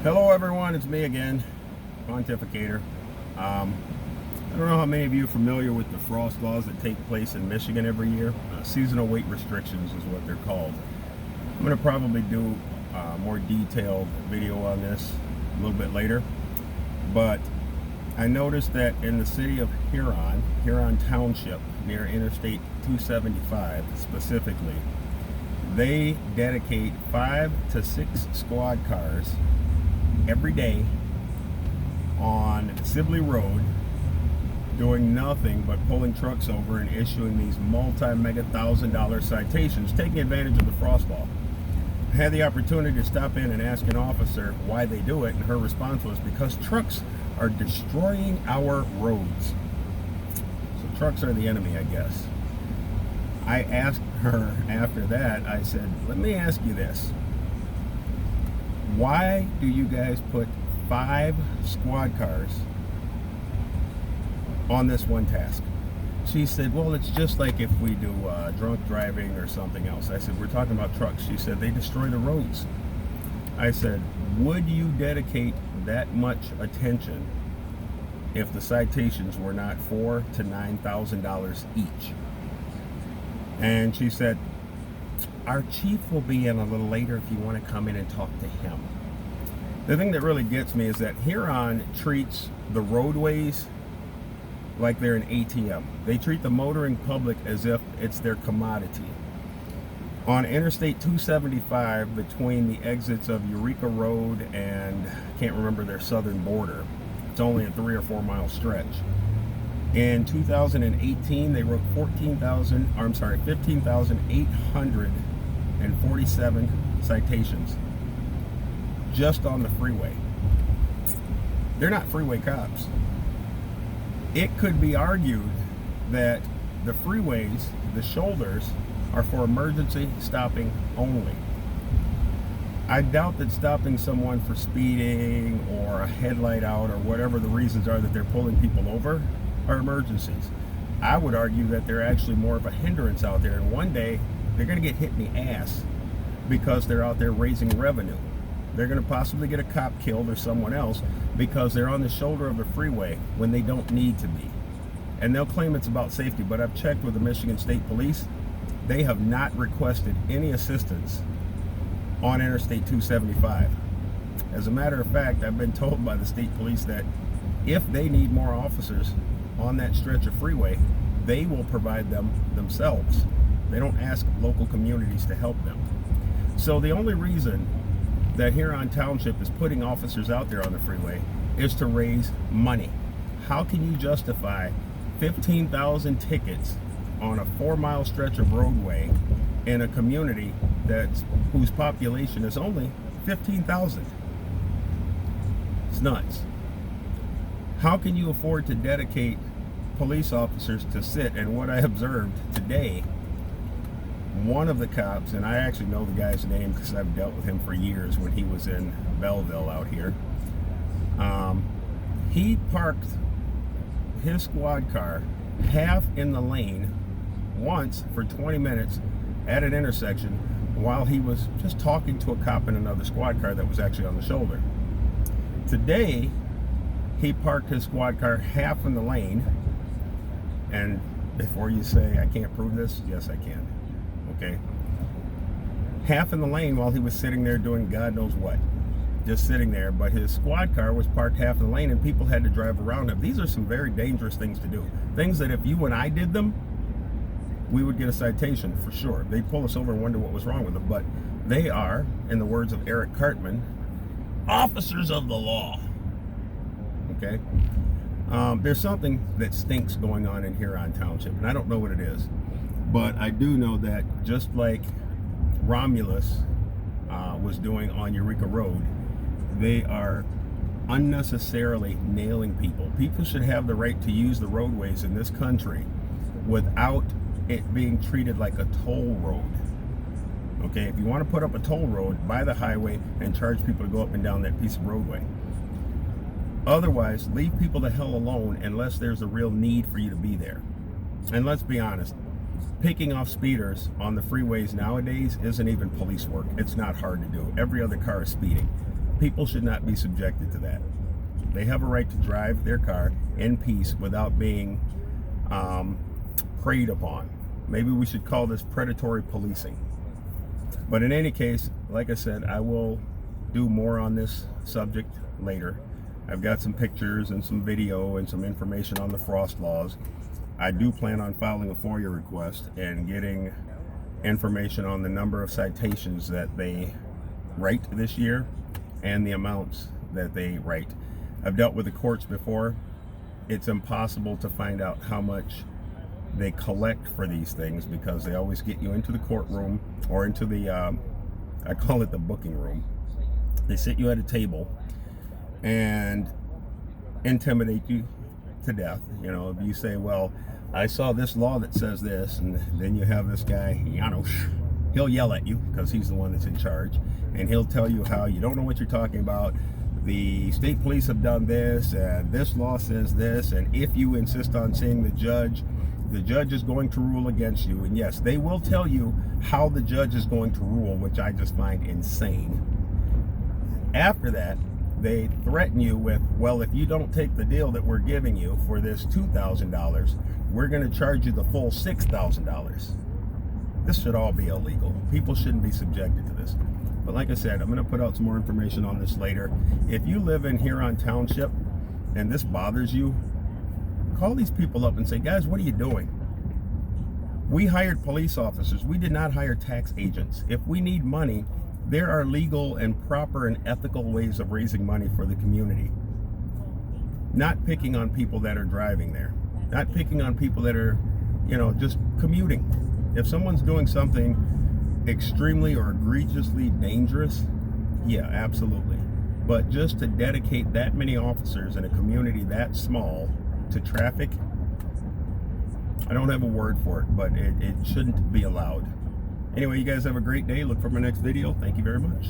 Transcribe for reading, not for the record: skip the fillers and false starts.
Hello everyone, it's me again, Pontificator. I don't know how many of you are familiar with the frost laws that take place in Michigan every year. Seasonal weight restrictions is what they're called. I'm going to probably do a more detailed video on this a little bit later. But I noticed that in the city of Huron Township, near Interstate 275 specifically, they dedicate 5 to 6 squad cars every day on Sibley Road, doing nothing but pulling trucks over and issuing these multi-mega $1,000 citations, taking advantage of the frost law. I had the opportunity to stop in and ask an officer why they do it, and her response was because trucks are destroying our roads. So trucks are the enemy, I guess. I asked her after that, I said, let me ask you this. Why do you guys put 5 squad cars on this one task? She said, well, it's just like if we do drunk driving or something else. I said, we're talking about trucks. She said, they destroy the roads. I said, would you dedicate that much attention if the citations were not $4,000 to $9,000 each? And she said, our chief will be in a little later if you want to come in and talk to him. The thing that really gets me is that Huron treats the roadways like they're an ATM. They treat the motoring public as if it's their commodity. On Interstate 275, between the exits of Eureka Road and I can't remember their southern border, it's only a 3 or 4 mile stretch. In 2018, they wrote 15,847 citations just on the freeway. They're not freeway cops. It could be argued that the freeways, the shoulders, are for emergency stopping only. I doubt that stopping someone for speeding or a headlight out or whatever the reasons are that they're pulling people over are emergencies. I would argue that they're actually more of a hindrance out there, and one day they're going to get hit in the ass because they're out there raising revenue. They're going to possibly get a cop killed or someone else because they're on the shoulder of the freeway when they don't need to be. And they'll claim it's about safety, but I've checked with the Michigan State Police. They have not requested any assistance on Interstate 275. As a matter of fact, I've been told by the state police that if they need more officers on that stretch of freeway, they will provide them themselves. They don't ask local communities to help them. So the only reason that Huron Township is putting officers out there on the freeway is to raise money. How can you justify 15,000 tickets on a 4 mile stretch of roadway in a community whose population is only 15,000? It's nuts. How can you afford to dedicate police officers to sit? And what I observed today, one of the cops, and I actually know the guy's name because I've dealt with him for years when he was in Belleville out here. He parked his squad car half in the lane once for 20 minutes at an intersection while he was just talking to a cop in another squad car that was actually on the shoulder. Today, he parked his squad car half in the lane, and before you say I can't prove this, yes I can. Okay, half in the lane while he was sitting there doing God knows what, just sitting there, but his squad car was parked half in the lane and people had to drive around him. These are some very dangerous things to do, things that if you and I did them, we would get a citation for sure. They'd pull us over and wonder what was wrong with them, but they are, in the words of Eric Cartman, officers of the law. Okay, there's something that stinks going on in Huron Township, and I don't know what it is. But I do know that just like Romulus was doing on Eureka Road, they are unnecessarily nailing people. People should have the right to use the roadways in this country without it being treated like a toll road. Okay, if you want to put up a toll road, buy the highway and charge people to go up and down that piece of roadway. Otherwise, leave people the hell alone unless there's a real need for you to be there. And let's be honest, picking off speeders on the freeways nowadays isn't even police work. It's not hard to do. Every other car is speeding. People should not be subjected to that. They have a right to drive their car in peace without being preyed upon. Maybe we should call this predatory policing. But in any case, like I said, I will do more on this subject later. I've got some pictures and some video and some information on the frost laws. I do plan on filing a FOIA request and getting information on the number of citations that they write this year and the amounts that they write. I've dealt with the courts before. It's impossible to find out how much they collect for these things because they always get you into the courtroom or into the, I call it the booking room. They sit you at a table and intimidate you to death. You know, if you say, well, I saw this law that says this, and then you have this guy, Janusz, he'll yell at you because he's the one that's in charge, and he'll tell you how you don't know what you're talking about. The state police have done this, and this law says this, and if you insist on seeing the judge is going to rule against you. And yes, they will tell you how the judge is going to rule, which I just find insane. After that, they threaten you with, well, if you don't take the deal that we're giving you for this $2,000, we're going to charge you the full $6,000. This should all be illegal. People shouldn't be subjected to this. But like I said, I'm going to put out some more information on this later. If you live in Huron Township and this bothers you, call these people up and say, guys, what are you doing? We hired police officers. We did not hire tax agents. If we need money, there are legal and proper and ethical ways of raising money for the community. Not picking on people that are driving there. Not picking on people that are, you know, just commuting. If someone's doing something extremely or egregiously dangerous, yeah, absolutely. But just to dedicate that many officers in a community that small to traffic, I don't have a word for it, but it shouldn't be allowed. Anyway, you guys have a great day. Look for my next video. Thank you very much.